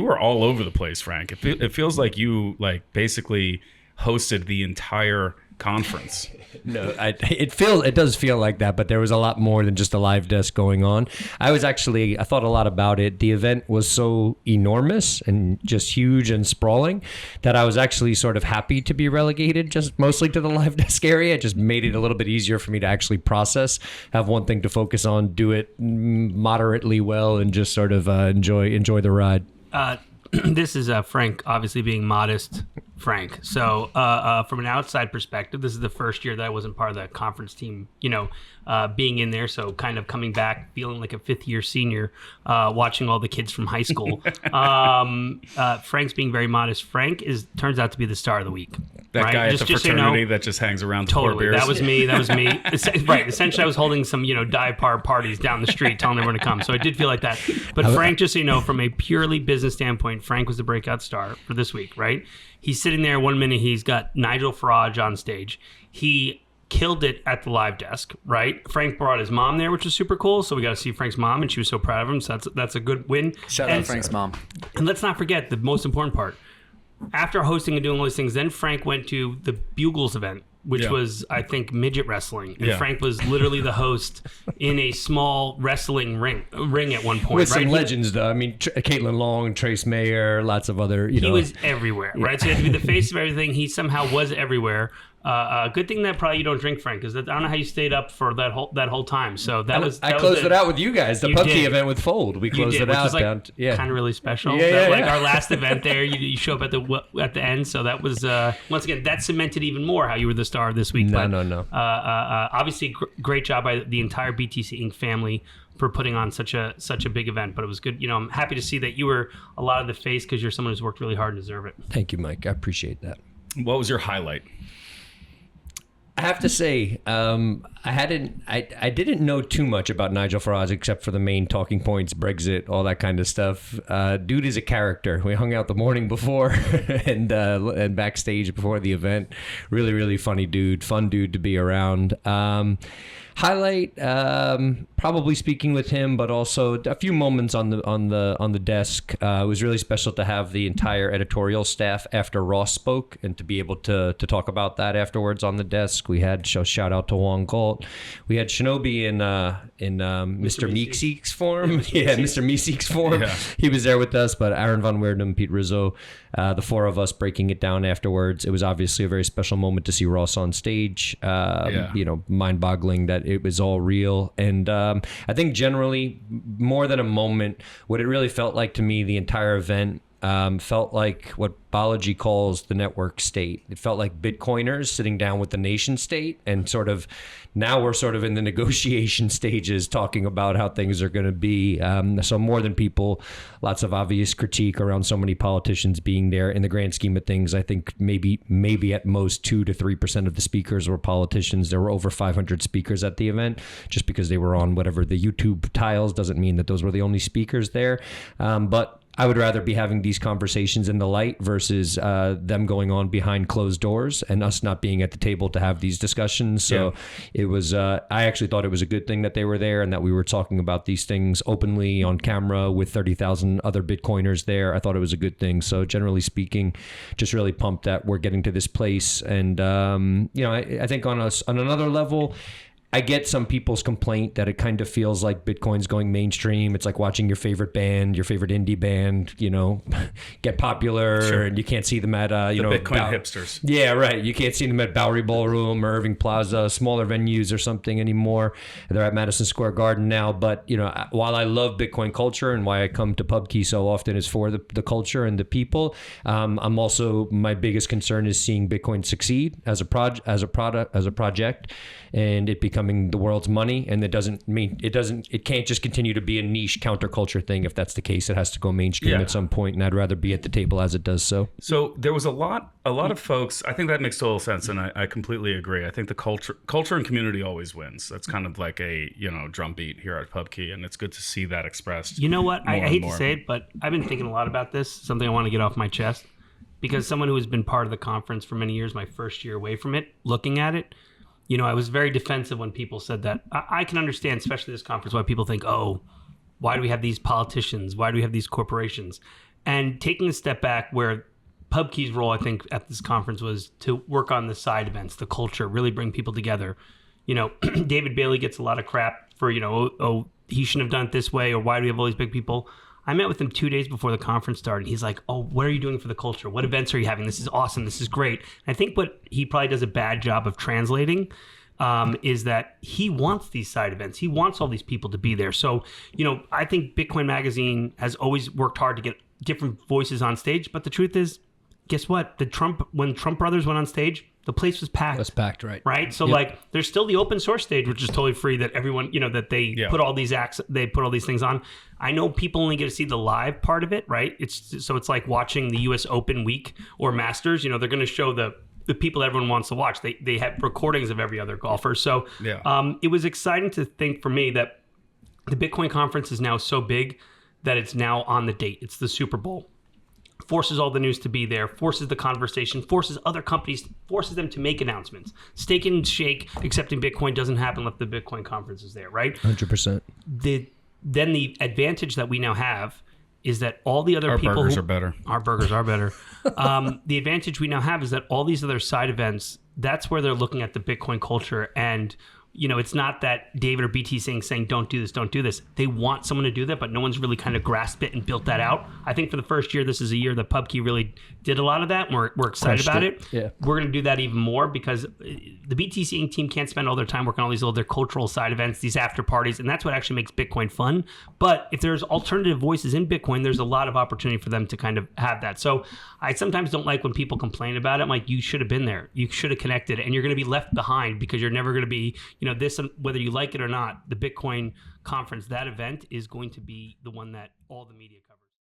were all over the place, Frank. It feels like you basically hosted the entire conference. No, it does feel like that, but there was a lot more than just a live desk going on. I thought a lot about it. The event was so enormous and just huge and sprawling that I was actually sort of happy to be relegated just mostly to the live desk area. It just made it a little bit easier for me to actually process, have one thing to focus on, do it moderately well, and just sort of enjoy the ride. This is Frank, obviously being modest, Frank. So from an outside perspective, this is the first year that I wasn't part of the conference team, being in there. So kind of coming back, feeling like a fifth-year senior, watching all the kids from high school. Frank's being very modest. Frank turns out to be the star of the week. That right? guy at the fraternity that just hangs around to pour beers. That was me. Right. Essentially, I was holding some, dive bar parties down the street, telling everyone to come. So I did feel like that. But Frank, just so you know, from a purely business standpoint, Frank was the breakout star for this week, right? He's sitting there. One minute, he's got Nigel Farage on stage. He killed it at the live desk, right? Frank brought his mom there, which was super cool. So we got to see Frank's mom, and she was so proud of him. So that's a good win. Shout out Frank's mom. And let's not forget the most important part. After hosting and doing all these things, then Frank went to the Bugles event, which was, I think, midget wrestling. And Frank was literally the host in a small wrestling ring at one point. With some legends, though. I mean, Caitlin Long, Trace Mayer, lots of other, He was everywhere, right? So he had to be the face of everything. He somehow was everywhere. Good thing that probably you don't drink, Frank, because I don't know how you stayed up for that whole time. So I closed it out with you guys. The PubKey event with Fold, we closed it out. Kind of really special. Our last event there, you show up at the end. So that was once again that cemented even more how you were the star this week. No. Obviously, great job by the entire BTC Inc. family for putting on such a big event. But it was good. I'm happy to see that you were a lot of the face because you're someone who's worked really hard and deserve it. Thank you, Mike. I appreciate that. What was your highlight? I have to say, I didn't know too much about Nigel Farage except for the main talking points, Brexit, all that kind of stuff. Dude is a character. We hung out the morning before and backstage before the event. Really, really funny dude. Fun dude to be around. Highlight, probably speaking with him, but also a few moments on the desk. It was really special to have the entire editorial staff after Ross spoke and to be able to talk about that afterwards on the desk. We had shout out to Wong Galt. We had Shinobi in Mr. Meekseek's form. Mr. Meekseek's form. Yeah. He was there with us, but Aaron Van Weerden, Pete Rizzo, the four of us breaking it down afterwards. It was obviously a very special moment to see Ross on stage. Mind-boggling that it was all real. And I think generally, more than a moment, what it really felt like to me, the entire event felt like what Balaji calls the network state. It felt like Bitcoiners sitting down with the nation state and now we're sort of in the negotiation stages talking about how things are going to be. So more than people, lots of obvious critique around so many politicians being there. In the grand scheme of things, I think maybe at most 2 to 3% of the speakers were politicians. There were over 500 speakers at the event. Just because they were on whatever the YouTube tiles doesn't mean that those were the only speakers there. But I would rather be having these conversations in the light versus them going on behind closed doors and us not being at the table to have these discussions. So it was, I actually thought it was a good thing that they were there and that we were talking about these things openly on camera with 30,000 other Bitcoiners there. I thought it was a good thing. So generally speaking, just really pumped that we're getting to this place. And, I think on another level, I get some people's complaint that it kind of feels like Bitcoin's going mainstream. It's like watching your favorite band, your favorite indie band, get popular, and you can't see them at, Bitcoin hipsters. Yeah, right. You can't see them at Bowery Ballroom or Irving Plaza, smaller venues or something anymore. They're at Madison Square Garden now. But, while I love Bitcoin culture and why I come to PubKey so often is for the culture and the people, I'm also, my biggest concern is seeing Bitcoin succeed as a project, and it becomes the world's money, and it can't just continue to be a niche counterculture thing. If that's the case, it has to go mainstream at some point, and I'd rather be at the table as it does so. So there was a lot of folks. I think that makes total sense, and I completely agree. I think the culture and community always wins. That's kind of like a drumbeat here at PubKey, and it's good to see that expressed. You know what? I hate to say it, but I've been thinking a lot about this. Something I want to get off my chest, because someone who has been part of the conference for many years, my first year away from it, looking at it. I was very defensive when people said that. I can understand, especially this conference, why people think, oh, why do we have these politicians? Why do we have these corporations? and taking a step back where PubKey's role, I think, at this conference was to work on the side events, the culture, really bring people together. You know, David Bailey gets a lot of crap for, you know, oh, he shouldn't have done it this way, or why do we have all these big people? I met with him 2 days before the conference started. He's like, oh, what are you doing for the culture? What events are you having? This is awesome. This is great. And I think what he probably does a bad job of translating is that he wants these side events. He wants all these people to be there. So, you know, I think Bitcoin Magazine has always worked hard to get different voices on stage. But the truth is, guess what? When Trump brothers went on stage, the place was packed. It was packed, right? Right. So like, there's still the open source stage, which is totally free. That everyone, you know, that they put all these acts, they put all these things on. I know people only get to see the live part of it, right? It's like watching the U.S. Open week or Masters. You know, they're going to show the people everyone wants to watch. They have recordings of every other golfer. So it was exciting to think for me that the Bitcoin conference is now so big that it's now on the date. It's the Super Bowl. Forces all the news to be there, forces the conversation, forces other companies, forces them to make announcements. Stake and shake, accepting Bitcoin doesn't happen if the Bitcoin conference is there, right? 100%. Then the advantage that we now have is that all the other people... Our burgers are better. Our burgers are better. The advantage we now have is that all these other side events, that's where they're looking at the Bitcoin culture. And, you know, it's not that David or BT saying, don't do this, don't do this. They want someone to do that, but no one's really kind of grasped it and built that out. I think for the first year, this is a year that PubKey really did a lot of that. And we're excited about it. Yeah. We're going to do that even more because the BTCing team can't spend all their time working on all these other cultural side events, these after parties, and that's what actually makes Bitcoin fun. But if there's alternative voices in Bitcoin, there's a lot of opportunity for them to kind of have that. So I sometimes don't like when people complain about it. I'm like, you should have been there. You should have connected, and you're going to be left behind because you're never going to be, you know, this, whether you like it or not, the Bitcoin conference, that event is going to be the one that all the media covers.